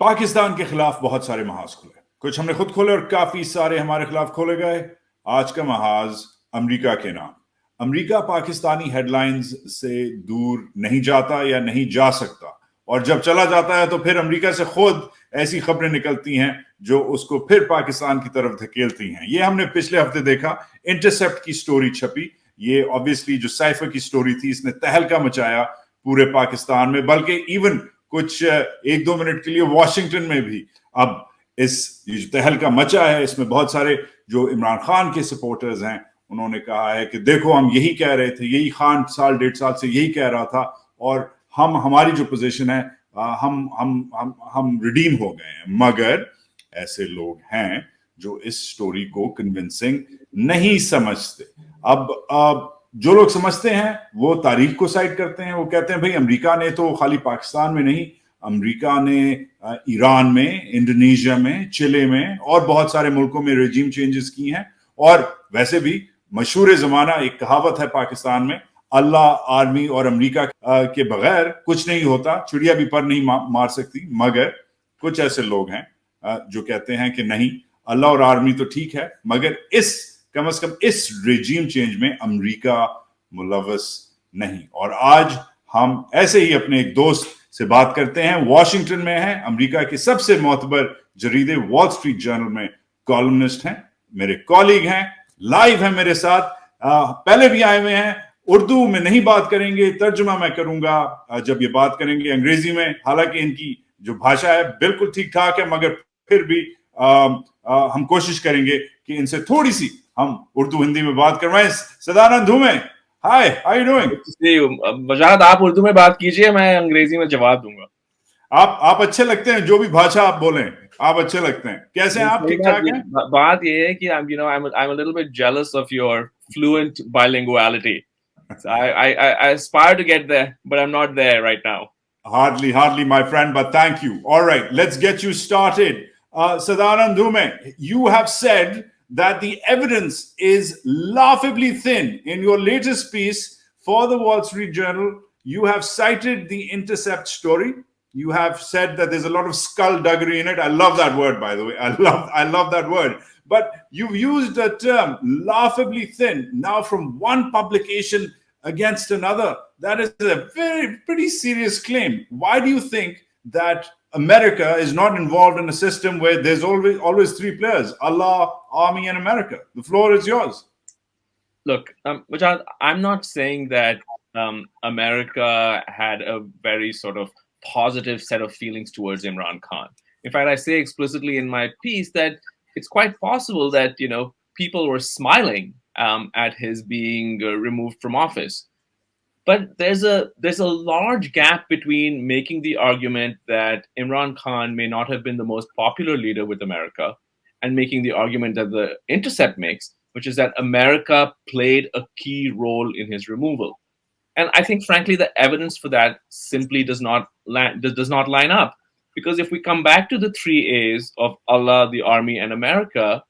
पाकिस्तान के खिलाफ बहुत सारे महाज खुले, कुछ हमने खुद खोले और काफी सारे हमारे खिलाफ खोले गए। आज का महाज अमेरिका के नाम। अमेरिका पाकिस्तानी हेडलाइंस से दूर नहीं जाता या नहीं जा सकता, और जब चला जाता है तो फिर अमेरिका से खुद ऐसी खबरें निकलती हैं जो उसको फिर पाकिस्तान की तरफ धकेलती हैं। ये हमने पिछले हफ्ते देखा, इंटरसेप्ट की स्टोरी छपी। ये ऑब्वियसली जो साइफर की स्टोरी थी, इसने तहलका मचाया पूरे पाकिस्तान में, बल्कि इवन कुछ 1-2 मिनट के लिए वॉशिंगटन में भी अब ये जो तहलका मचा है, इसमें बहुत सारे जो इमरान खान के सपोर्टर्स हैं उन्होंने कहा है कि देखो हम यही कह रहे थे, यही खान साल 1.5 साल से यही कह रहा था, और हमारी जो पोजीशन है हम रिडीम हो गए हैं। मगर ऐसे लोग हैं जो इस स्टोरी को कन्विंसिंग नहीं समझते। अब जो लोग समझते हैं वो तारीख को साइड करते हैं, वो कहते हैं भाई अमेरिका ने तो खाली पाकिस्तान में नहीं, अमेरिका ने ईरान में, इंडोनेशिया में, चिले में और बहुत सारे मुल्कों में रेजिम चेंजेस की हैं। और वैसे भी मशहूर जमाना एक कहावत है पाकिस्तान में, अल्लाह, आर्मी और अमेरिका के बगैर कुछ नहीं होता, चिड़िया भी पर नहीं मार सकती। मगर कुछ ऐसे लोग हैं जो कहते हैं कि नहीं, अल्लाह और आर्मी तो ठीक है, मगर कम से कम इस रेजिम चेंज में अमेरिका मुलव्वस नहीं। और आज हम ऐसे ही अपने एक दोस्त से बात करते हैं, वॉशिंगटन में है, अमेरिका के सबसे मोतबर जरीदे वॉल स्ट्रीट जर्नल में कॉलमनिस्ट हैं, मेरे कॉलीग हैं, लाइव है मेरे साथ, पहले भी आए हुए हैं। उर्दू में नहीं बात करेंगे, तर्जुमा मैं करूंगा जब ये बात करेंगे अंग्रेजी में। हालांकि इनकी जो भाषा है बिल्कुल ठीक ठाक है, मगर फिर भी हम कोशिश करेंगे कि इनसे थोड़ी सी हम उर्दू हिंदी में बात करवाएं। सदानंद धूमे, हाय, हाउ यू डूइंग? वजाहत, आप उर्दू में बात कीजिए, मैं अंग्रेजी में जवाब दूंगा। आप अच्छे लगते हैं, जो भी भाषा आप बोलें आप अच्छे लगते हैं। कैसे हैं आप? ठीक ठाक हैं? बात ये है कि I'm a little bit jealous of your fluent bilinguality. So I aspire to get there, but I'm not there right now. Hardly, my friend, but thank you. All right, let's get you started. Sadanand Dhume, you have said that the evidence is laughably thin. In your latest piece for the Wall Street Journal, you have cited the Intercept story. You have said that there's a lot of skullduggery in it. I love that word, by the way. I love that word. But you've used the term laughably thin now from one publication against another. That is a pretty serious claim. Why do you think that America is not involved in a system where there's always three players, Allah, Army, and America? The floor is yours. Look, Vajad, I'm not saying that America had a very sort of positive set of feelings towards Imran Khan. In fact, I say explicitly in my piece that it's quite possible that, people were smiling at his being removed from office. But there's a large gap between making the argument that Imran Khan may not have been the most popular leader with America and making the argument that the Intercept makes, which is that America played a key role in his removal. And I think, frankly, the evidence for that simply does not line up. Because if we come back to the 3 A's of Allah, the Army, and America,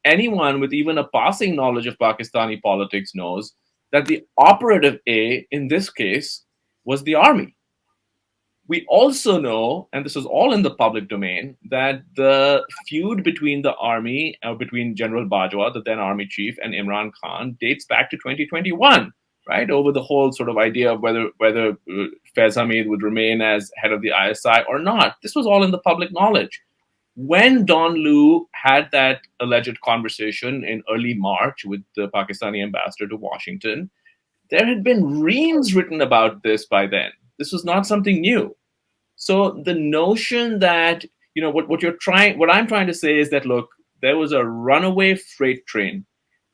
anyone with even a passing knowledge of Pakistani politics knows that the operative A in this case was the Army. We also know, and this is all in the public domain, that the feud between the Army, between General Bajwa, the then Army chief, and Imran Khan dates back to 2021. Right, over the whole sort of idea of whether Faiz Hamid would remain as head of the ISI or not. This was all in the public knowledge. When Don Lu had that alleged conversation in early March with the Pakistani ambassador to Washington, there had been reams written about this by then. This was not something new. So the notion that, what I'm trying to say is that, look, there was a runaway freight train.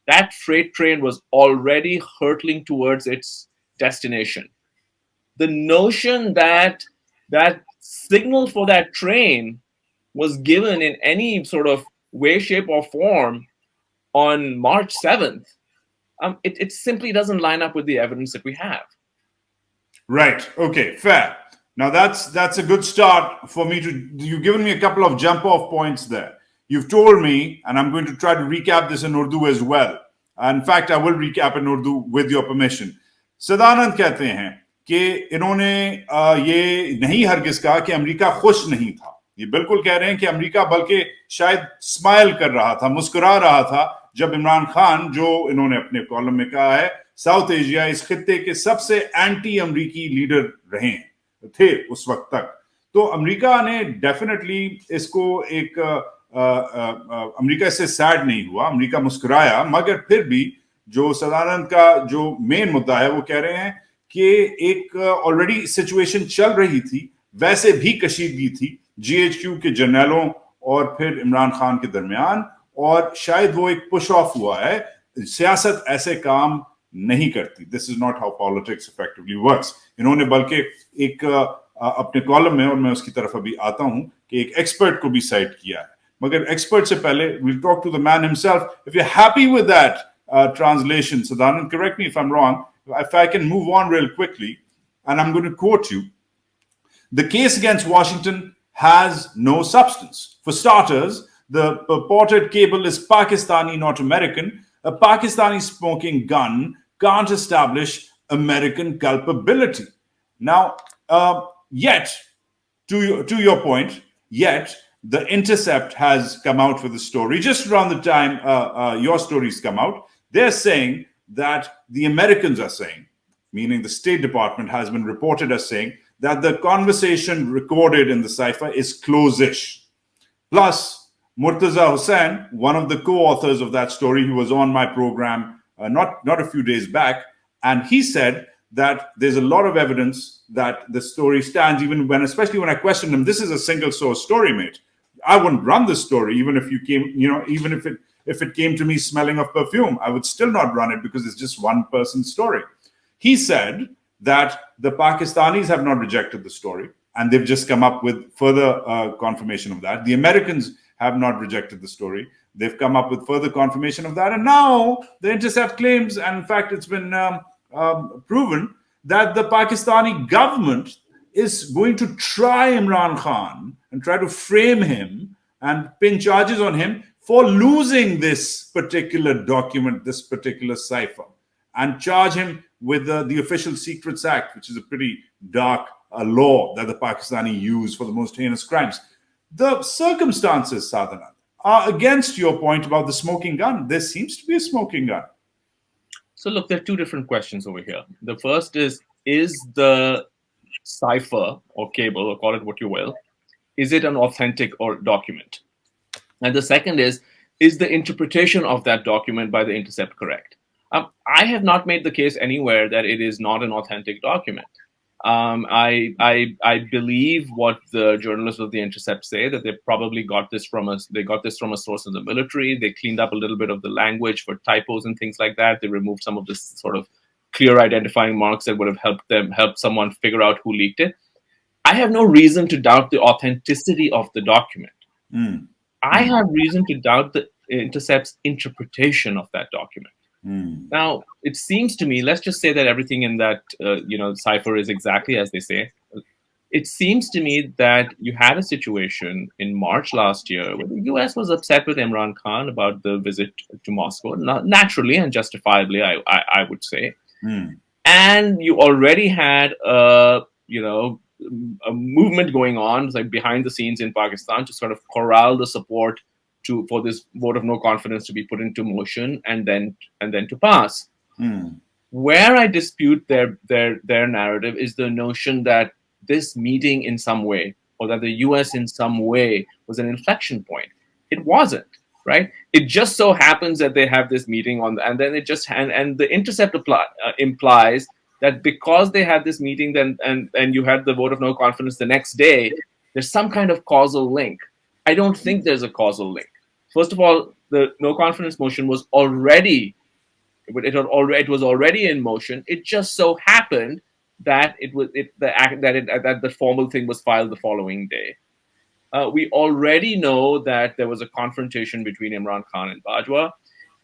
That freight train was already hurtling towards its destination. The notion that that signal for that train was given in any sort of way, shape, or form on March 7th, it simply doesn't line up with the evidence that we have. Right. Okay. Fair. Now that's a good start for me you've given me a couple of jump off points there. You've told me, and I'm going to try to recap this in Urdu as well. In fact, I will recap in Urdu with your permission. Sadanand कहते हैं कि इन्होंने ये नहीं हरगिज कहा कि America खुश नहीं था ये बिल्कुल कह रहे हैं कि अमेरिका बल्कि शायद स्माइल कर रहा था, मुस्कुरा रहा था, जब इमरान खान, जो इन्होंने अपने कॉलम में कहा है साउथ एशिया इस खित्ते के सबसे एंटी अमरीकी लीडर रहे थे उस वक्त तक। तो अमेरिका ने डेफिनेटली इसको एक अमेरिका इससे सैड नहीं हुआ, अमेरिका मुस्कुराया, मगर फिर भी जो सदानंद का जो मेन मुद्दा है वो कह रहे हैं कि एक ऑलरेडी सिचुएशन चल रही थी, वैसे भी कशीदगी थी जीएचक्यू के जर्नलों और फिर इमरान खान के दरमियान, और शायद वो एक पुश ऑफ हुआ है। सियासत ऐसे काम नहीं करती, this is not how politics effectively works. इन्होंने बल्कि एक अपने कॉलम में, और मैं उसकी तरफ अभी आता हूं, कि एक एक्सपर्ट को भी साइट किया है, मगर एक्सपर्ट से पहले we'll talk to the man himself. If you're happy with that translation, Sadanand, correct me if I'm wrong, if I can move on real quickly, and I'm going to quote you. The case against Washington has no substance. For starters, the purported cable is Pakistani, not American. A Pakistani smoking gun can't establish American culpability. Now, yet, to your point, yet, The Intercept has come out with a story just around the time your stories come out. They're saying that the Americans are saying, meaning the State Department has been reported as saying that the conversation recorded in the cipher is close-ish. Plus, Murtaza Hussain, one of the co-authors of that story, who was on my program not a few days back, and he said that there's a lot of evidence that the story stands, especially when I questioned him, this is a single source story, mate. I wouldn't run this story even if you came, even if it came to me smelling of perfume, I would still not run it because it's just one person's story. He said that the Pakistanis have not rejected the story, and they've just come up with further confirmation of that. The Americans have not rejected the story. They've come up with further confirmation of that. And now the Intercept claims, and in fact, it's been proven that the Pakistani government is going to try Imran Khan and try to frame him and pin charges on him for losing this particular document, this particular cipher, and charge him with the Official Secrets Act, which is a pretty dark law that the Pakistani use for the most heinous crimes. The circumstances, Sadhana, are against your point about the smoking gun. There seems to be a smoking gun. So look, there are two different questions over here. The first is the cipher or cable, or call it what you will, is it an authentic or document? And the second is the interpretation of that document by the Intercept correct? I have not made the case anywhere that it is not an authentic document. I believe what the journalists of the Intercept say, that they probably got this from us. They got this from a source in the military. They cleaned up a little bit of the language for typos and things like that. They removed some of this sort of clear identifying marks that would have helped someone figure out who leaked it. I have no reason to doubt the authenticity of the document. I have reason to doubt the Intercept's interpretation of that document. Now, it seems to me, let's just say that everything in that cipher is exactly as they say. It seems to me that you had a situation in March last year where the US was upset with Imran Khan about the visit to Moscow, naturally and justifiably, I would say. And you already had a movement going on, like behind the scenes in Pakistan, to sort of corral the support for this vote of no confidence to be put into motion and then to pass. Where I dispute their narrative is the notion that this meeting in some way, or that the US in some way, was an inflection point. It wasn't, right? It just so happens that they have this meeting and then it just and the Intercept implies that because they had this meeting, then and you had the vote of no confidence the next day, there's some kind of causal link. I don't think there's a causal link. First of all, the no confidence motion was already in motion. It just so happened that the formal thing was filed the following day. We already know that there was a confrontation between Imran Khan and Bajwa.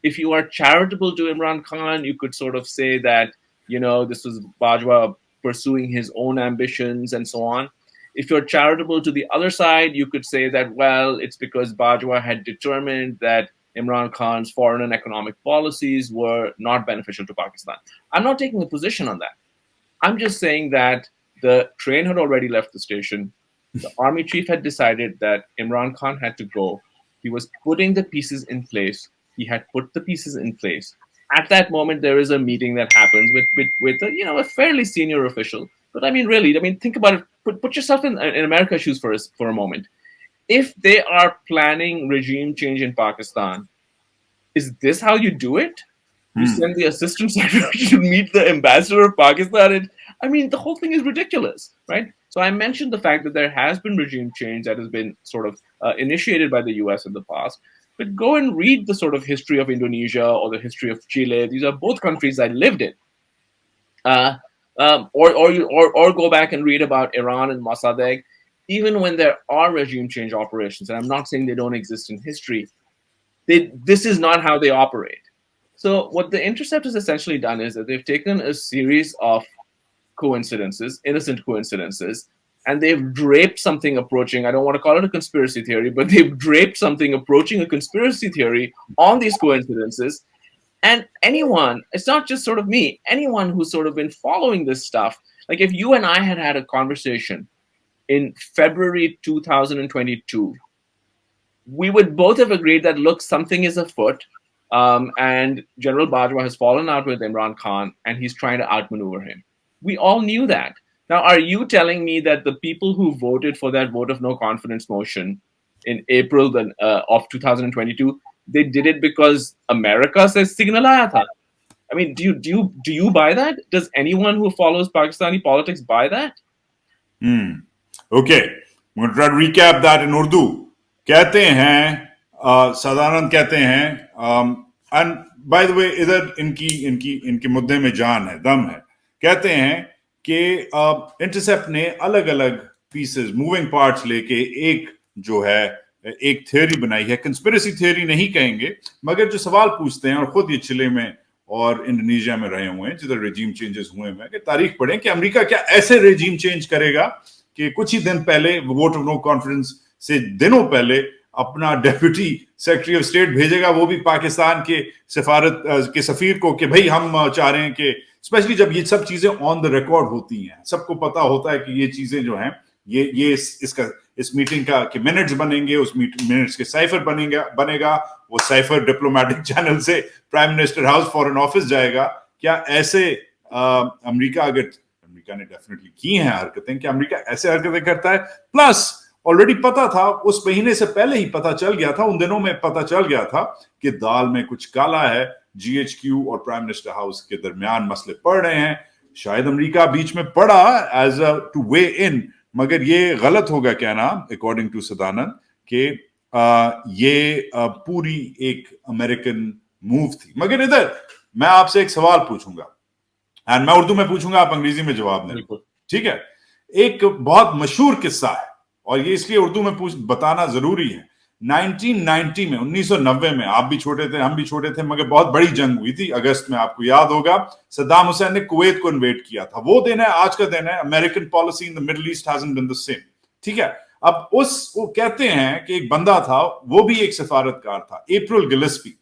If you are charitable to Imran Khan, you could sort of say that, this was Bajwa pursuing his own ambitions and so on. If you're charitable to the other side, you could say that, well, it's because Bajwa had determined that Imran Khan's foreign and economic policies were not beneficial to Pakistan. I'm not taking a position on that. I'm just saying that the train had already left the station. The army chief had decided that Imran Khan had to go. He was putting the pieces in place. He had put the pieces in place. At that moment, there is a meeting that happens with a fairly senior official. But I mean, really, think about it. Put yourself in America's shoes for a moment. If they are planning regime change in Pakistan, is this how you do it? You send the assistant secretary to meet the ambassador of Pakistan. And I mean, the whole thing is ridiculous, right? So I mentioned the fact that there has been regime change that has been sort of initiated by the US in the past. But go and read the sort of history of Indonesia or the history of Chile. These are both countries I lived in. Or go back and read about Iran and Mossadegh. Even when there are regime change operations, and I'm not saying they don't exist in history, this is not how they operate. So what the Intercept has essentially done is that they've taken a series of coincidences, innocent coincidences, and they've draped something approaching, I don't want to call it a conspiracy theory, but they've draped something approaching a conspiracy theory on these coincidences. And anyone, it's not just sort of me, anyone who's sort of been following this stuff, like if you and I had a conversation in February 2022, we would both have agreed that, look, something is afoot, and General Bajwa has fallen out with Imran Khan, and he's trying to outmaneuver him. We all knew that. Now, are you telling me that the people who voted for that vote of no confidence motion in April of 2022, they did it because America says signal aaya tha? I mean, do you buy that? Does anyone who follows Pakistani politics buy that? Okay, I'm going to try to recap that in Urdu. कहते हैं सदानंद कहते हैं and by the way इधर इनकी मुद्दे में जान है, दम है. कहते हैं कि इंटरसेप्ट ने अलग अलग पीसेस, मूविंग पार्ट्स लेके एक जो है एक थ्योरी बनाई है. कंस्पिरेसी थ्योरी नहीं कहेंगे, मगर जो सवाल पूछते हैं, और खुद ये चिले में और इंडोनेशिया में रहे हुए हैं जिधर रेजिम चेंजेस हुए हैं, कि तारीख पढ़ें कि अमेरिका क्या ऐसे रेजिम चेंज करेगा कि कुछ ही दिन पहले वोट ऑफ नो कॉन्फिडेंस से दिनों पहले अपना डेप्यूटी सेक्रेटरी ऑफ स्टेट भेजेगा, वो भी पाकिस्तान के सफारत के सफीर को, कि भाई हम चाह रहे हैं कि, स्पेशली जब ये सब चीजें ऑन द रिकॉर्ड होती हैं, सबको पता होता है कि ये चीजें जो हैं ये इस मीटिंग का कि मिनट्स बनेंगे, उस मिनट्स के साइफर बनेगा, वो साइफर डिप्लोमेटिक चैनल से prime minister house foreign office जाएगा. क्या ऐसे अमेरिका ने डेफिनेटली की हैं हरकतें, कि अमेरिका ऐसे हरकतें करता है? प्लस ऑलरेडी पता था, उस महीने से पहले ही पता चल गया था, उन दिनों में पता चल गया था कि दाल में कुछ काला है. जीएचक्यू और प्राइम मिनिस्टर हाउस के दरमियान मसले पड़ रहे हैं. शायद अमेरिका बीच में पड़ा एज टू वे इन, मगर ये गलत होगा कहना, अकॉर्डिंग टू सदानंद, कि ये पूरी एक अमेरिकन मूव थी. मगर इधर मैं आपसे एक सवाल पूछूंगा, एंड मैं उर्दू में पूछूंगा, आप अंग्रेजी में जवाब दें, ठीक है? एक बहुत मशहूर किस्सा है, और ये इसलिए उर्दू में बताना जरूरी है. 1990 में, 1990 में, आप भी छोटे थे, हम भी छोटे थे, मगर बहुत बड़ी जंग हुई थी अगस्त में, आपको याद होगा. सद्दाम हुसैन ने कुवैत को इन्वेड किया था. वो दिन है, आज का दिन है. American policy in the Middle East hasn't been the same, ठीक है? अब वो कहते हैं कि एक बंदा था, वो भी एक सफारतकार था, अप्रैल गिलेस्पी.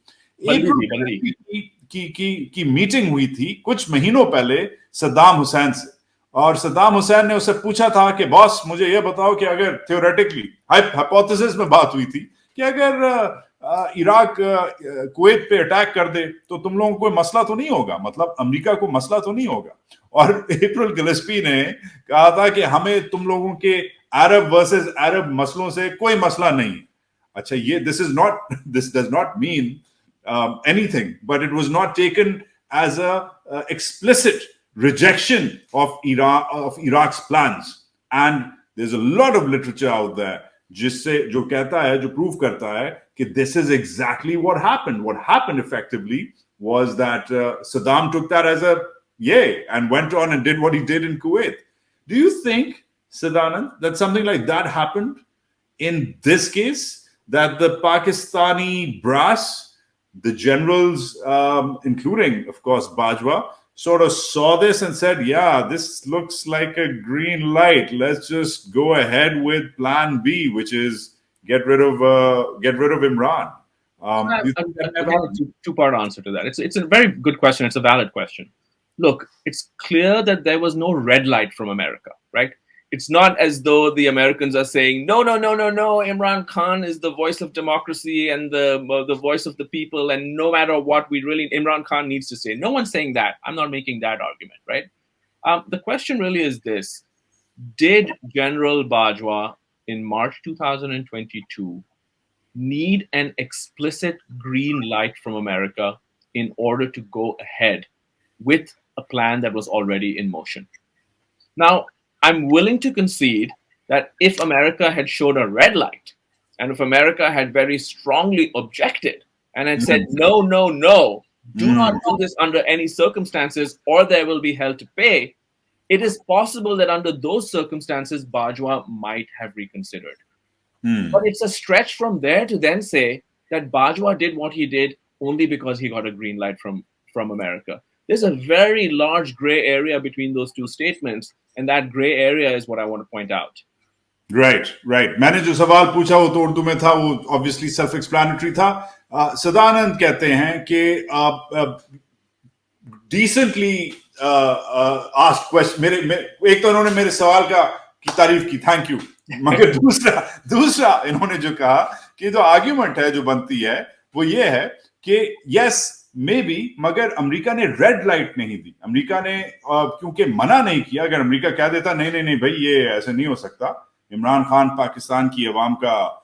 की मीटिंग हुई थी कुछ महीनों पहले सद्दाम हुसैन से, और सद्दाम हुसैन ने उससे पूछा था कि बॉस, मुझे यह बताओ कि अगर थियोरेटिकली, हाइपोथेसिस में बात हुई थी कि अगर इराक कुवैत पे अटैक कर दे तो तुम लोगों को कोई मसला तो नहीं होगा, मतलब अमेरिका को मसला तो नहीं होगा? और अप्रैल गिलेस्पी ने कहा था कि हमें तुम लोगों के अरब वर्सेस अरब मसलों से कोई मसला नहीं. अच्छा, ये this does not mean anything, but it was not taken as a explicit rejection of Iraq's plans. And there's a lot of literature out there जो कहता है, जो prove करता है कि this is exactly what happened. What happened effectively was that Saddam took that as a yay and went on and did what he did in Kuwait. Do you think, Sadanand, that something like that happened in this case? That the Pakistani brass, the generals, including, of course, Bajwa, sort of saw this and said, yeah, this looks like a green light. Let's just go ahead with plan B, which is get rid of Imran. I have a two-part answer to that. It's a very good question. It's a valid question. Look, it's clear that there was no red light from America, right? It's not as though the Americans are saying, no, no, no, no, no, Imran Khan is the voice of democracy and the voice of the people, and no matter what Imran Khan needs to say. No one's saying that. I'm not making that argument, right? The question really is this. Did General Bajwa in March 2022 need an explicit green light from America in order to go ahead with a plan that was already in motion? Now, I'm willing to concede that if America had showed a red light, and if America had very strongly objected and had said, no, no, no, do not do this under any circumstances, or there will be hell to pay, it is possible that under those circumstances, Bajwa might have reconsidered. But it's a stretch from there to then say that Bajwa did what he did only because he got a green light from America. There's a very large gray area between those two statements, and that gray area is what I want to point out. Right, right. मैंने जो सवाल पूछा वो तो उर्दू में था, वो obviously self-explanatory था. सदानंद कहते हैं कि decently asked question. एक तो उन्होंने मेरे सवाल की तारीफ की, थैंक यू. मगर दूसरा इन्होंने जो कहा कि जो आर्ग्यूमेंट है जो बनती है वो ये है कि यस मे बी, मगर अमेरिका ने रेड लाइट नहीं दी. अमेरिका ने क्योंकि मना नहीं किया. अगर अमेरिका कह देता नहीं नहीं नहीं भाई ये ऐसे नहीं हो सकता, इमरान खान पाकिस्तान की अवाम का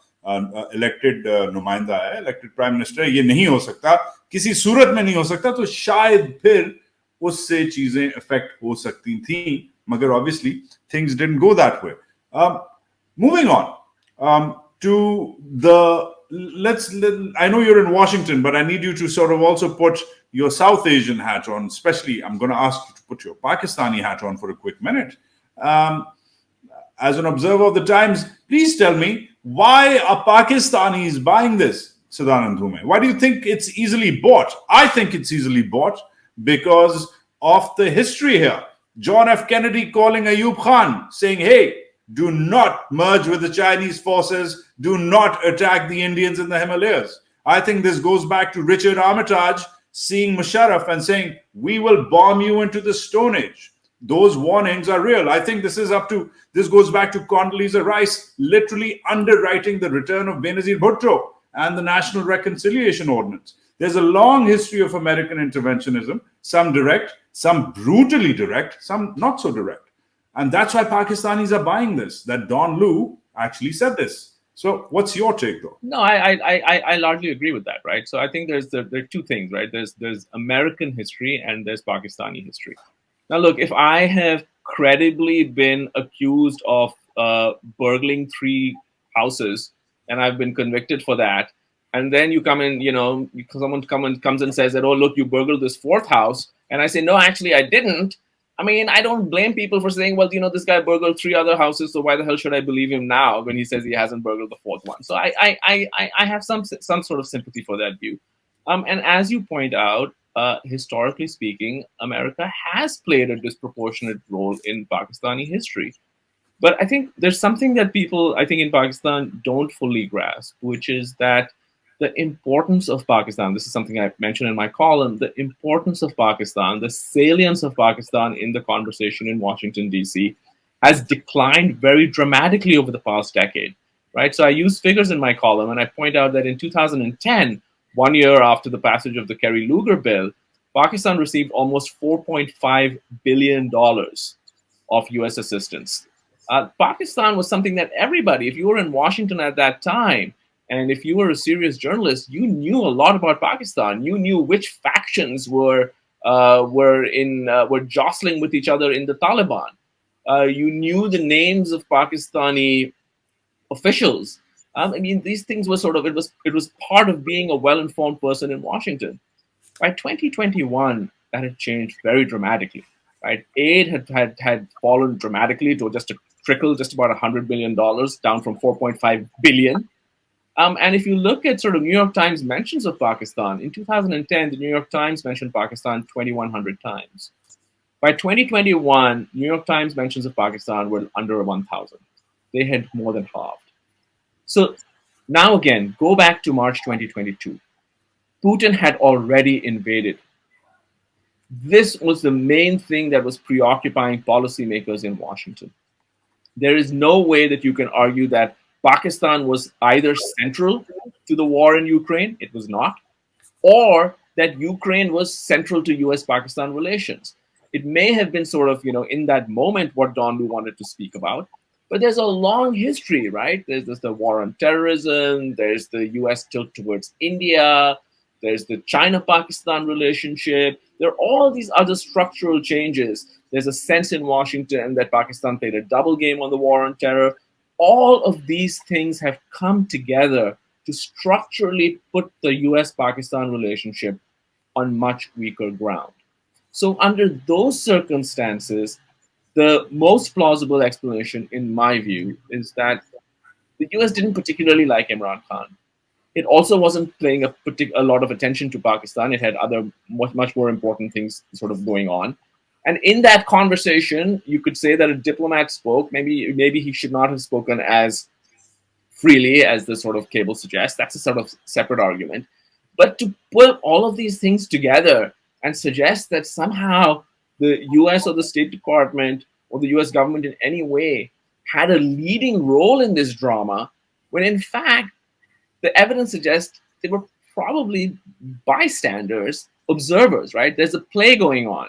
इलेक्टेड नुमाइंदा है, इलेक्टेड प्राइम मिनिस्टर, ये नहीं हो सकता, किसी सूरत में नहीं हो सकता, तो शायद फिर उससे चीजें इफेक्ट हो सकती थी. मगर obviously things didn't go that way. Moving on to I know you're in Washington, but I need you to sort of also put your South Asian hat on. Especially, I'm going to ask you to put your Pakistani hat on for a quick minute. As an observer of the times, please tell me, why are Pakistanis buying this, Sadanand Dhume? Why do you think it's easily bought? I think it's easily bought because of the history here. John F. Kennedy calling Ayub Khan, saying, hey, do not merge with the Chinese forces. Do not attack the Indians in the Himalayas. I think this goes back to Richard Armitage seeing Musharraf and saying, we will bomb you into the Stone Age. Those warnings are real. I think this goes back to Condoleezza Rice literally underwriting the return of Benazir Bhutto and the National Reconciliation Ordinance. There's a long history of American interventionism, some direct, some brutally direct, some not so direct. And that's why Pakistanis are buying this, that Don Lu actually said this. So what's your take, though? No, I largely agree with that, right? So I think there are two things, right? There's American history and there's Pakistani history. Now, look, if I have credibly been accused of burgling 3 houses and I've been convicted for that, and then you come in, someone comes and says that, oh, look, you burgled this 4th house, and I say, no, actually, I didn't. I mean, I don't blame people for saying, well, this guy burgled 3 other houses, so why the hell should I believe him now when he says he hasn't burgled the 4th one? So I have some sort of sympathy for that view. And as you point out, historically speaking, America has played a disproportionate role in Pakistani history. But I think there's something that people, I think, in Pakistan don't fully grasp, which is that the importance of Pakistan, this is something I mentioned in my column, the importance of Pakistan, the salience of Pakistan in the conversation in Washington, D.C., has declined very dramatically over the past decade, right? So I use figures in my column, and I point out that in 2010, 1 year after the passage of the Kerry-Lugar bill, Pakistan received almost $4.5 billion of U.S. assistance. Pakistan was something that everybody, if you were in Washington at that time, and if you were a serious journalist, you knew a lot about Pakistan. You knew which factions were jostling with each other in the Taliban. You knew the names of Pakistani officials. I mean, these things were it was part of being a well-informed person in Washington. By 2021, that had changed very dramatically. Right, aid had fallen dramatically to just a trickle, just about $100 billion, down from 4.5 billion. And if you look at sort of New York Times mentions of Pakistan, in 2010, the New York Times mentioned Pakistan 2,100 times. By 2021, New York Times mentions of Pakistan were under 1,000. They had more than halved. So now again, go back to March 2022. Putin had already invaded. This was the main thing that was preoccupying policymakers in Washington. There is no way that you can argue that Pakistan was either central to the war in Ukraine, it was not, or that Ukraine was central to US Pakistan relations. It may have been sort of, in that moment what Donlu wanted to speak about, but there's a long history, right? There's the war on terrorism, there's the US tilt towards India, there's the China Pakistan relationship, there are all these other structural changes. There's a sense in Washington that Pakistan played a double game on the war on terror. All of these things have come together to structurally put the US Pakistan relationship on much weaker ground. So, under those circumstances, the most plausible explanation, in my view, is that the US didn't particularly like Imran Khan. It also wasn't paying a lot of attention to Pakistan. It had other much more important things sort of going on. And in that conversation, you could say that a diplomat spoke. Maybe he should not have spoken as freely as the sort of cable suggests. That's a sort of separate argument. But to put all of these things together and suggest that somehow the US or the State Department or the US government in any way had a leading role in this drama, when in fact, the evidence suggests they were probably bystanders, observers, right? There's a play going on.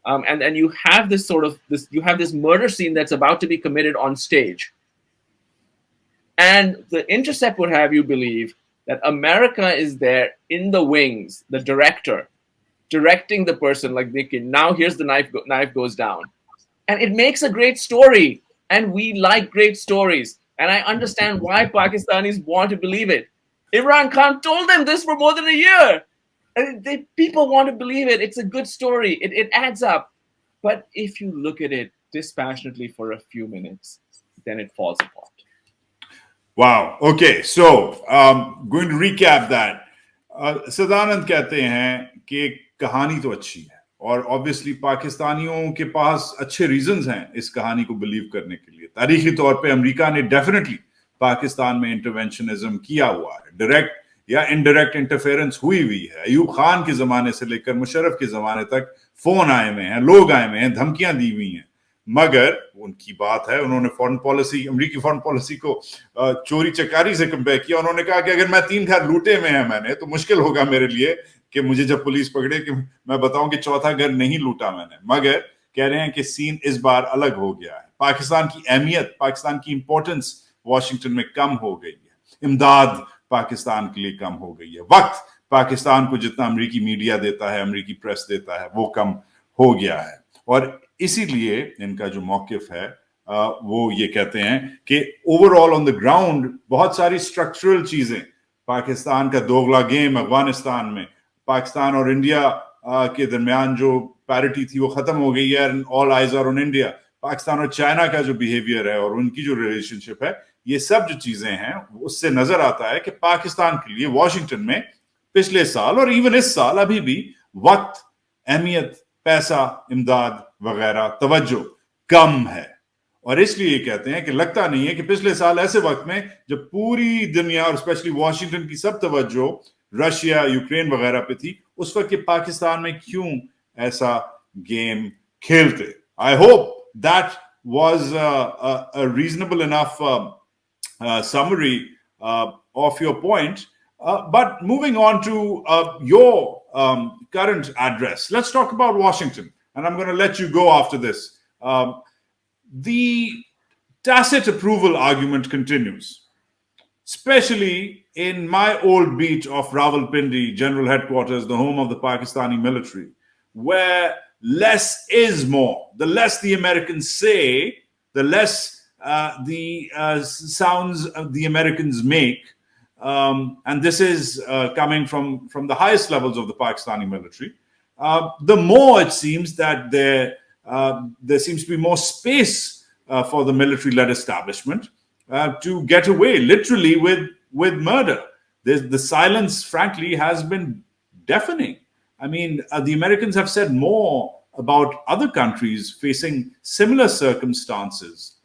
And you have you have this murder scene that's about to be committed on stage. And the Intercept would have you believe that America is there in the wings, the director, directing the person like they can, now here's the knife goes down. And it makes a great story. And we like great stories. And I understand why Pakistanis want to believe it. Imran Khan told them this for more than a year. And people want to believe it. It's a good story. It adds up. But if you look at it dispassionately for a few minutes, then it falls apart. Wow. Okay. So, going to recap that. Sadanand कहते हैं कि कहानी तो अच्छी है और obviously पाकिस्तानियों के पास अच्छे रीजंस हैं इस कहानी को बिलीव करने के लिए. तारीखी तौर पे अमेरिका ने डेफिनेटली पाकिस्तान में इंटरवेंशनिज्म किया हुआ है. डायरेक्ट या इनडायरेक्ट इंटरफेरेंस हुई है. अयूब खान के जमाने से लेकर मुशर्रफ के जमाने तक फोन आए हुए हैं, लोग आए हुए हैं, धमकियां दी हुई हैं. मगर उनकी बात है, उन्होंने फॉरेन पॉलिसी, अमेरिकी फॉरेन पॉलिसी को चोरी चकारी से कंपेयर किया. उन्होंने कहा कि अगर मैं 3 घर लूटे में है मैंने, तो मुश्किल होगा मेरे लिए कि मुझे जब पुलिस पकड़े कि मैं बताऊं कि चौथा घर नहीं लूटा मैंने. मगर कह रहे हैं कि सीन इस बार अलग हो गया है. पाकिस्तान की अहमियत, पाकिस्तान की इंपॉर्टेंस वॉशिंगटन में कम हो गई है. इमदाद पाकिस्तान के लिए कम हो गई है. वक्त पाकिस्तान को जितना अमेरिकी मीडिया देता है, अमेरिकी प्रेस देता है, वो कम हो गया है. और इसीलिए इनका जो मौकिफ है वो ये कहते हैं कि ओवरऑल ऑन द ग्राउंड बहुत सारी स्ट्रक्चरल चीजें, पाकिस्तान का दोगला गेम अफगानिस्तान में, पाकिस्तान और इंडिया के दरमियान जो पैरिटी थी वो खत्म हो गई है. All eyes are on India. Pakistan और चाइना का जो बिहेवियर है और उनकी जो रिलेशनशिप है, ये सब जो चीजें हैं उससे नजर आता है कि पाकिस्तान के लिए वॉशिंगटन में पिछले साल और इवन इस साल अभी भी वक्त, अहमियत, पैसा, इमदाद वगैरह, तवज्जो कम है. और इसलिए ये कहते हैं कि लगता नहीं है कि पिछले साल ऐसे वक्त में जब पूरी दुनिया और स्पेशली वॉशिंगटन की सब तवज्जो रशिया, यूक्रेन वगैरह पे थी, उस वक्त के पाकिस्तान में क्यों ऐसा गेम खेलते. I hope that was a reasonable enough summary of your point. But moving on to your current address, let's talk about Washington. And I'm going to let you go after this. The tacit approval argument continues, especially in my old beat of Rawalpindi, General Headquarters, the home of the Pakistani military, where less is more. The less the Americans say, the less the sounds the Americans make. And this is coming from the highest levels of the Pakistani military. The more it seems that there seems to be more space for the military-led establishment to get away, literally, with murder. The silence, frankly, has been deafening. I mean, the Americans have said more about other countries facing similar circumstances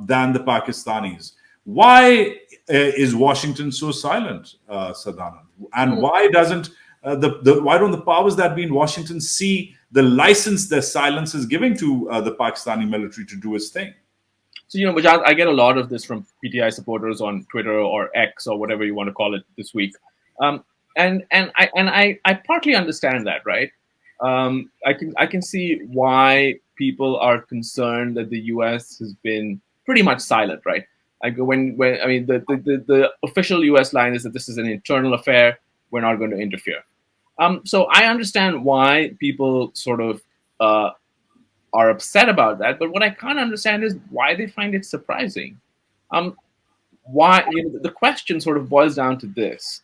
than the Pakistanis. Why is Washington so silent, Sadanand? And why doesn't why don't the powers that be in Washington see the license their silence is giving to the Pakistani military to do its thing? So, which I get a lot of this from PTI supporters on Twitter or X or whatever you want to call it this week. And I partly understand that, right? I can see why people are concerned that the U.S. has been pretty much silent, right? Like when I mean the official U.S. line is that this is an internal affair. We're not going to interfere. So I understand why people sort of are upset about that. But what I can't understand is why they find it surprising. Why the question sort of boils down to this: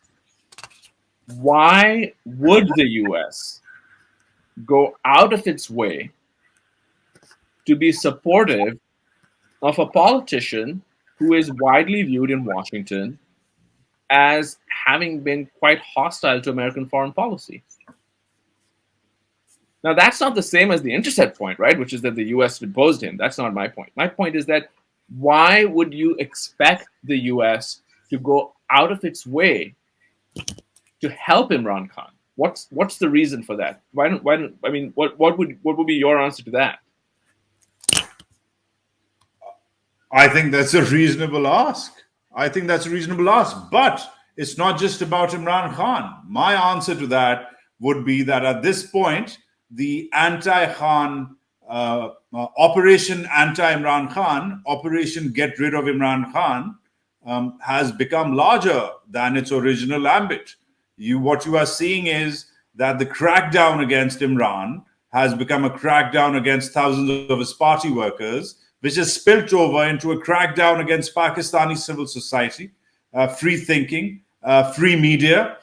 why would the U.S. go out of its way to be supportive of a politician who is widely viewed in Washington as having been quite hostile to American foreign policy? Now, that's not the same as the intercept point, right? Which is that the U.S. deposed him. That's not my point. My point is that why would you expect the U.S. to go out of its way to help Imran Khan? What's the reason for that? What would be your answer to that? I think that's a reasonable ask. But it's not just about Imran Khan. My answer to that would be that at this point, the anti-Khan Operation Anti-Imran Khan, Operation Get Rid of Imran Khan, has become larger than its original ambit. What you are seeing is that the crackdown against Imran has become a crackdown against thousands of his party workers, which has spilt over into a crackdown against Pakistani civil society, free thinking, free media.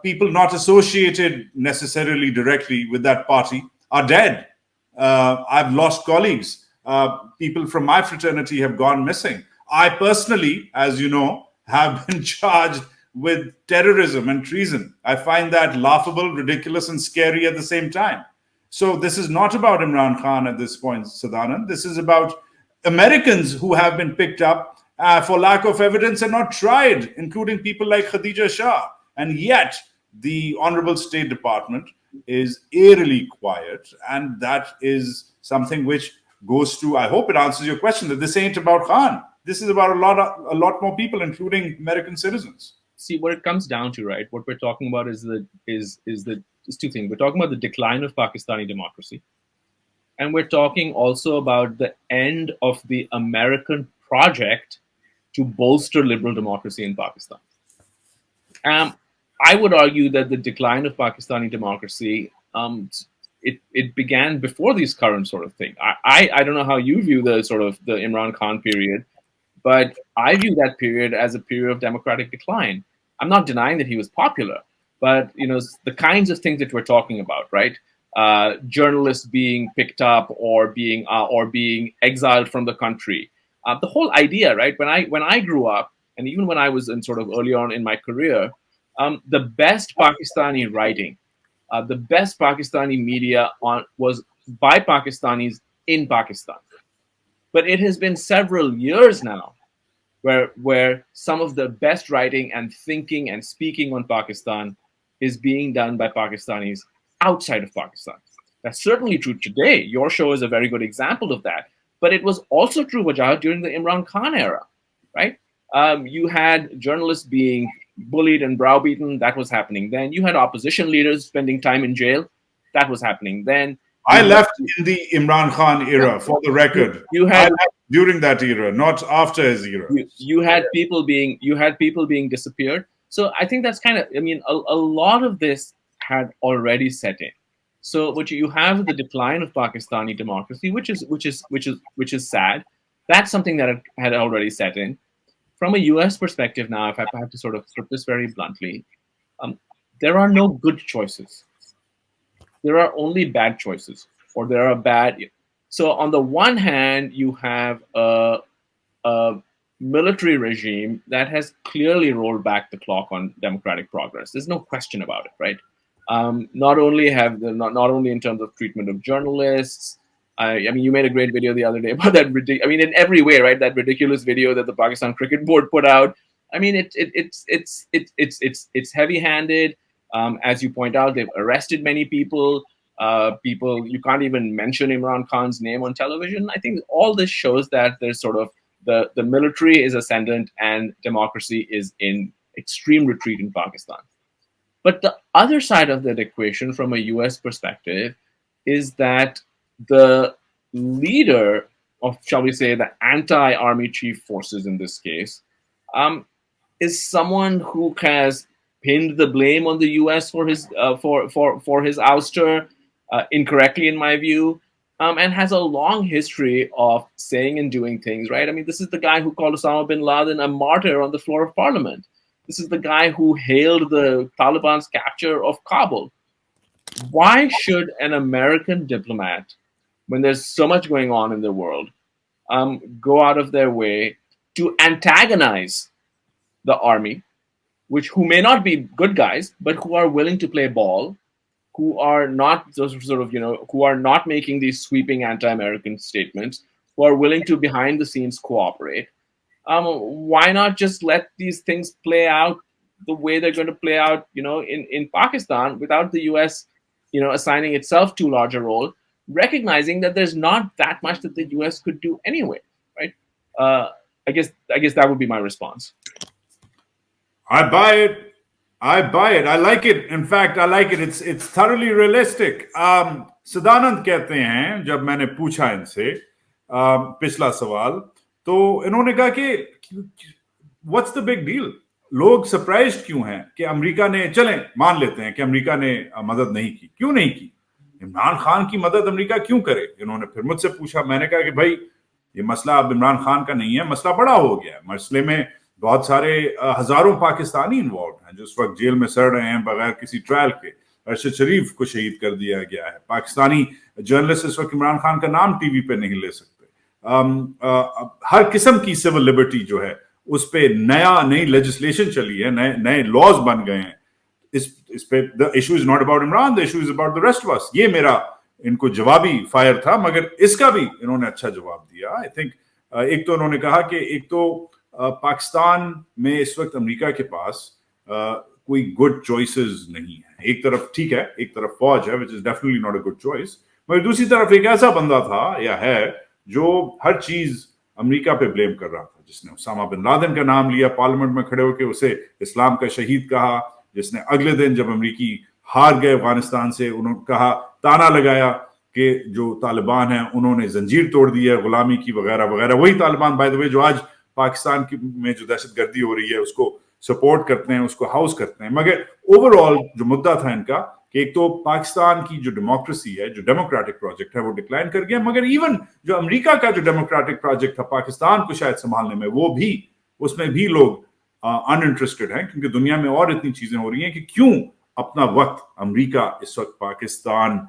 People not associated necessarily directly with that party are dead. I've lost colleagues. People from my fraternity have gone missing. I personally, as you know, have been charged with terrorism and treason. I find that laughable, ridiculous, and scary at the same time. So this is not about Imran Khan at this point, Sadanand. This is about Americans who have been picked up for lack of evidence and not tried, including people like Khadija Shah. And yet, the Honorable State Department is eerily quiet. And that is something which goes to, I hope it answers your question, that this ain't about Khan. This is about a lot more people, including American citizens. See, what it comes down to, right? What we're talking about is two things. We're talking about the decline of Pakistani democracy. And we're talking also about the end of the American project to bolster liberal democracy in Pakistan. I would argue that the decline of Pakistani democracy, it began before these current sort of thing. I don't know how you view the sort of the Imran Khan period, but I view that period as a period of democratic decline. I'm not denying that he was popular, but the kinds of things that we're talking about, right? Journalists being picked up or being exiled from the country. The whole idea, right? When I grew up, and even when I was in sort of early on in my career, the best Pakistani writing, the best Pakistani media was by Pakistanis in Pakistan. But it has been several years now where some of the best writing and thinking and speaking on Pakistan is being done by Pakistanis outside of Pakistan. That's certainly true today. Your show is a very good example of that. But it was also true, Wajah, during the Imran Khan era, right? You had journalists being bullied and browbeaten. That was happening then. You had opposition leaders spending time in jail. That was happening then. I left in the Imran Khan era, for the record. I left during that era, not after his era. You had people being disappeared. So I think that's kind of, a lot of this had already set in. So what you have the decline of Pakistani democracy, which is sad. That's something that had already set in. From a U.S. perspective now, if I have to sort of put this very bluntly, there are no good choices. There are only bad choices, or there are bad. So on the one hand, you have a military regime that has clearly rolled back the clock on democratic progress. There's no question about it, right? Not only in terms of treatment of journalists. You made a great video the other day about that. In every way, right? That ridiculous video that the Pakistan Cricket Board put out. It's heavy-handed. As you point out, they've arrested many people. You can't even mention Imran Khan's name on television. I think all this shows that there's sort of The military is ascendant and democracy is in extreme retreat in Pakistan. But the other side of that equation, from a US perspective, is that the leader of, shall we say, the anti-army chief forces in this case, is someone who has pinned the blame on the US for his for his ouster incorrectly, in my view, and has a long history of saying and doing things. Right? I mean, this is the guy who called Osama bin Laden a martyr on the floor of Parliament. This is the guy who hailed the Taliban's capture of Kabul. Why should an American diplomat, when there's so much going on in the world, go out of their way to antagonize the army, who may not be good guys, but who are willing to play ball, who are not who are not making these sweeping anti-American statements, who are willing to behind the scenes cooperate? Why not just let these things play out the way they're going to play out, in Pakistan, without the US, assigning itself too large a role, recognizing that there's not that much that the US could do anyway, right? I guess that would be my response. I buy it. I like it. In fact, I like it. It's thoroughly realistic. Sadanand कहते हैं, जब मैंने पूछा इनसे पिछला सवाल, तो इन्होंने कहा कि व्हाट्स द बिग डील, लोग सरप्राइज्ड क्यों हैं कि अमेरिका ने, चलें मान लेते हैं कि अमेरिका ने मदद नहीं की, क्यों नहीं की, इमरान खान की मदद अमेरिका क्यों करे? इन्होंने फिर मुझसे पूछा, मैंने कहा कि भाई ये मसला अब इमरान खान का नहीं है, मसला बड़ा हो गया है, मसले में बहुत सारे हजारों पाकिस्तानी इन्वॉल्व हैं जो इस वक्त जेल में सड़ रहे हैं बगैर किसी ट्रायल के। अरशद शरीफ को शहीद कर दिया गया है, पाकिस्तानी जर्नलिस्ट इस वक्त इमरान खान का नाम टीवी पे नहीं ले सकते। हर किस्म की सिविल लिबर्टी जो है उस पे नई लेजिस्लेशन चली है, नए लॉज बन गए हैं। इस पे the issue is not about Imran, the issue is about the rest of us. ये मेरा इनको जवाबी फायर था, मगर इसका भी इन्होंने अच्छा जवाब दिया। आई थिंक एक तो उन्होंने कहा कि एक तो पाकिस्तान में इस वक्त अमेरिका के पास कोई गुड चॉइसेस नहीं है। एक तरफ ठीक है, एक तरफ फौज है which is definitely not a good choice, मगर दूसरी तरफ एक ऐसा बंदा था या है जो हर चीज अमेरिका पे ब्लेम कर रहा था, जिसने उसामा बिन लादेन का नाम लिया पार्लियामेंट में खड़े होकर, उसे इस्लाम का शहीद कहा, जिसने अगले दिन जब अमेरिकी हार गए अफगानिस्तान से, उन्होंने कहा, ताना लगाया कि जो तालिबान है उन्होंने जंजीर तोड़ दी है गुलामी की वगैरह वगैरह। वही तालिबान बाय द वे जो आज पाकिस्तान में जो दहशतगर्दी हो रही है उसको सपोर्ट करते हैं, उसको हाउस करते हैं। मगर ओवरऑल जो मुद्दा था इनका कि एक तो पाकिस्तान की जो डेमोक्रेसी है, जो डेमोक्रेटिक प्रोजेक्ट है, वो डिक्लाइन कर गया, मगर इवन जो अमेरिका का जो डेमोक्रेटिक प्रोजेक्ट था पाकिस्तान को शायद संभालने में, वो भी, उसमें भी लोग अनइंटरेस्टेड हैं, क्योंकि दुनिया में और इतनी चीजें हो रही हैं कि क्यों अपना वक्त अमेरिका इस वक्त पाकिस्तान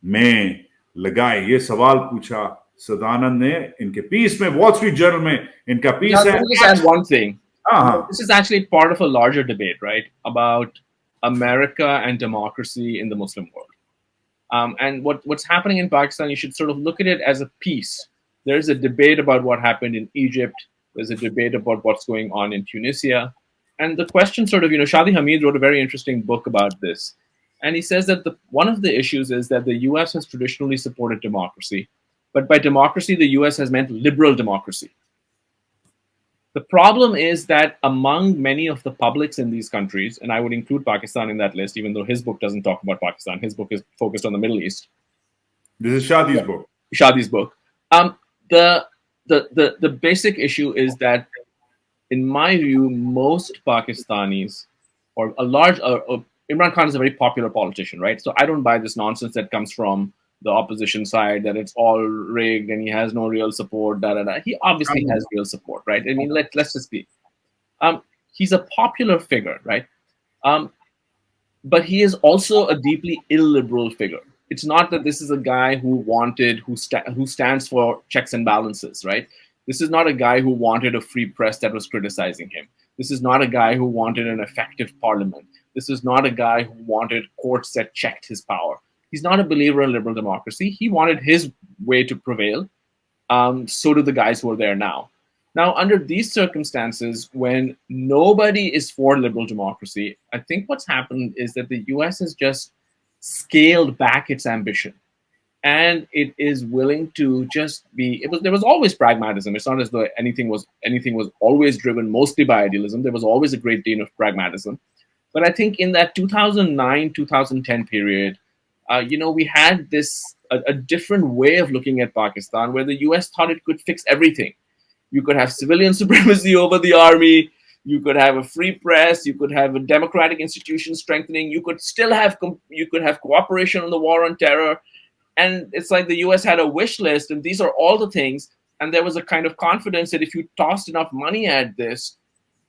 में लगाए। ये सवाल पूछा सदानंद ने इनके पीस में, वॉल स्ट्रीट जर्नल में इनका पीस है। One thing. This is actually part of a larger debate, right, about America and democracy in the Muslim world. And what's happening in Pakistan, you should sort of look at it as a piece. There's a debate about what happened in Egypt. There's a debate about what's going on in Tunisia. And the question sort of, Shadi Hamid wrote a very interesting book about this. And he says that one of the issues is that the US has traditionally supported democracy. But by democracy, the US has meant liberal democracy. The problem is that among many of the publics in these countries, and I would include Pakistan in that list, even though his book doesn't talk about Pakistan, his book is focused on the Middle East. This is Shadi's book. Shadi's book. The basic issue is that, in my view, most Pakistanis, or a large, Imran Khan is a very popular politician, right? So I don't buy this nonsense that comes from the opposition side that it's all rigged and he has no real support. He obviously has real support, right? I mean, let's just be. He's a popular figure, right? But he is also a deeply illiberal figure. It's not that this is a guy who stands for checks and balances, right? This is not a guy who wanted a free press that was criticizing him. This is not a guy who wanted an effective parliament. This is not a guy who wanted courts that checked his power. He's not a believer in liberal democracy. He wanted his way to prevail. So do the guys who are there now. Now, under these circumstances, when nobody is for liberal democracy, I think what's happened is that the US has just scaled back its ambition. and it is willing to just be. There was always pragmatism. It's not as though anything was always driven mostly by idealism. There was always a great deal of pragmatism. But I think in that 2009 2010 period, we had this a different way of looking at Pakistan, where the US thought it could fix everything. You could have civilian supremacy over the army. You could have a free press. You could have a democratic institution strengthening. You could still have cooperation on the war on terror. And it's like the US had a wish list, and these are all the things. And there was a kind of confidence that if you tossed enough money at this,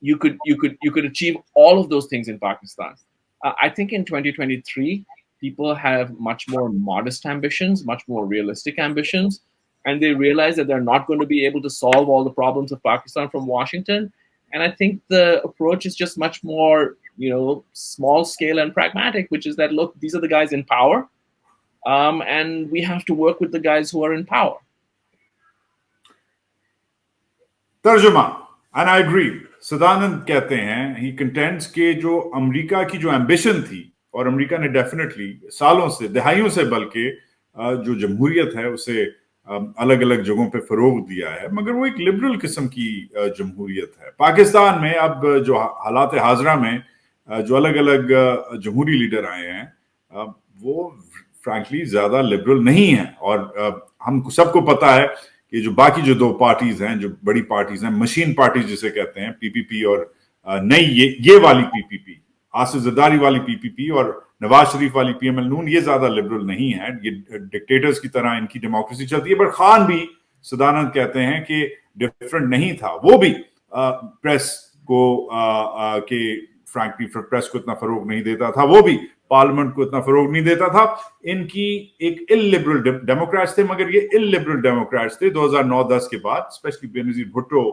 you could achieve all of those things in Pakistan. I think in 2023, people have much more modest ambitions, much more realistic ambitions, and they realize that they're not going to be able to solve all the problems of Pakistan from Washington. And I think the approach is just much more, small scale and pragmatic, which is that, look, these are the guys in power, and we have to work with the guys who are in power. तर्जुमा, and I agree. Sadanand कहते हैं, he contends कि जो America की जो ambition थी, और America ने डेफिनेटली सालों से, दहाइयों से बल्कि जो जमहूरियत है उसे अलग अलग जगहों पे फरोग दिया है, मगर वो एक लिबरल किस्म की जमहूरियत है. पाकिस्तान में अब जो हालात हाजरा में जो अलग अलग जमहूरी लीडर आए हैं, वो फ्रैंकली ज्यादा लिबरल नहीं है. और हम सबको पता है कि जो बाकी जो दो पार्टीज हैं, जो बड़ी पार्टीज हैं, मशीन पार्टीज जिसे कहते हैं, पीपीपी और नई ये वाली पीपीपी, आसिफ जरदारी वाली पीपीपी और नवाज शरीफ वाली पीएमएल नून, ये ज्यादा लिबरल नहीं है. ये डिक्टेटर्स की तरह इनकी डेमोक्रेसी चलती है. बट खान भी, सदानंद कहते हैं कि डिफरेंट नहीं था. वो भी प्रेस को के फ्रैंकली प्रेस को इतना फरोग नहीं देता था. वो भी पार्लियामेंट को इतना फरोग नहीं देता था. इनकी एक इलिबरल डेमोक्रेट्स थे, मगर ये इलिबरल डेमोक्रेट्स थे 2009-10 के बाद, स्पेशली बेनजीर भुट्टो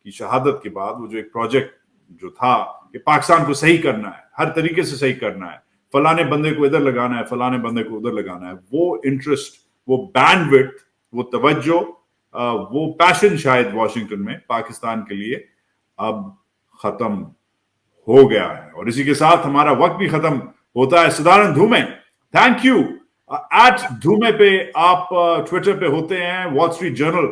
की शहादत के बाद. वो जो एक प्रोजेक्ट जो था कि पाकिस्तान को सही करना है, हर तरीके से सही करना है, फलाने बंदे को इधर लगाना है, फलाने बंदे को उधर लगाना है, वो इंटरेस्ट, वो बैंडविड्थ, वो तवज्जो, वो पैशन शायद वाशिंगटन में पाकिस्तान के लिए अब खत्म हो गया है. और इसी के साथ हमारा वक्त भी खत्म होता है. Sadanand Dhume, thank you. At Dhume पे आप ट्विटर पे होते हैं, वॉल स्ट्रीट जर्नल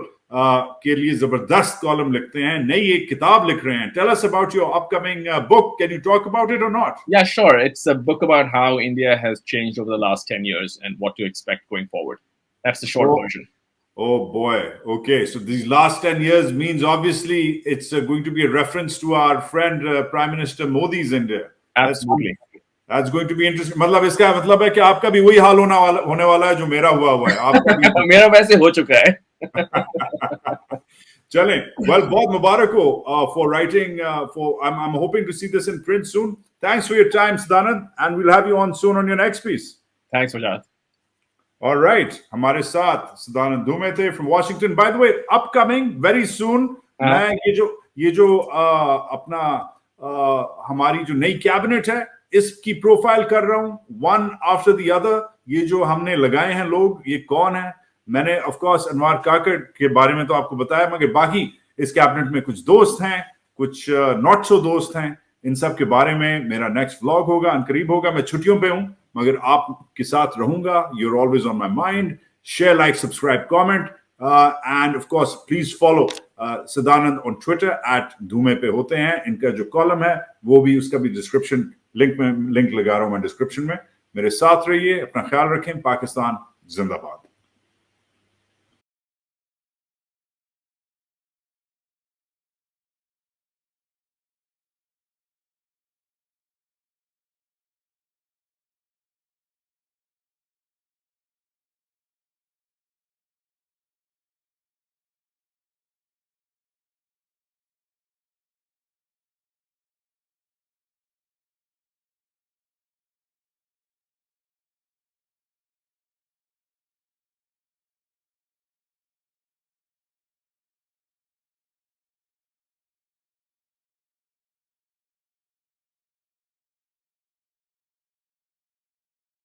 के लिए जबरदस्त कॉलम लिखते हैं, नई एक किताब लिख रहे हैं. Tell us about your upcoming book. Can you talk about it or not? Yeah, sure. It's a book about how India has changed over the last 10 years and what to expect going forward. That's the short version. Oh boy. Okay, so these last 10 years means obviously it's going to be a reference to our friend Prime Minister Modi's India. Absolutely. That's going to be interesting. मतलब इसका मतलब है कि आपका भी वही हाल होने वाला है जो मेरा हुआ है. आपका मेरा वैसे हो चुका है. चलें. Well, बहुत मुबारक हो for writing. I'm hoping to see this in print soon. Thanks for your time, Sadanand, and we'll have you on soon on your next piece. Thanks, Wajad. All right, हमारे साथ सदानंद धूमे थे from Washington. By the way, upcoming very soon. मैं ये जो अपना हमारी जो नई कैबिनेट है, इसकी प्रोफाइल कर रहा हूं, one after the other. ये जो हमने लगाए हैं लोग, ये कौन है? मैंने ऑफ कोर्स अनवार काकड़ के बारे में तो आपको बताया, मगर बाकी इस कैबिनेट में कुछ दोस्त हैं, कुछ नॉट सो दोस्त हैं. इन सब के बारे में मेरा नेक्स्ट व्लॉग होगा, अनकरीब होगा. मैं छुट्टियों पे हूं, मगर आपके साथ रहूंगा. You are always on my mind. Share, like, subscribe, comment, and of course please follow Sadanand on Twitter @Dhume पे होते हैं. इनका जो कॉलम है वो भी, उसका भी डिस्क्रिप्शन लिंक लगा रहा हूं मैं डिस्क्रिप्शन में. मेरे साथ रहिए, अपना ख्याल रखें. पाकिस्तान जिंदाबाद.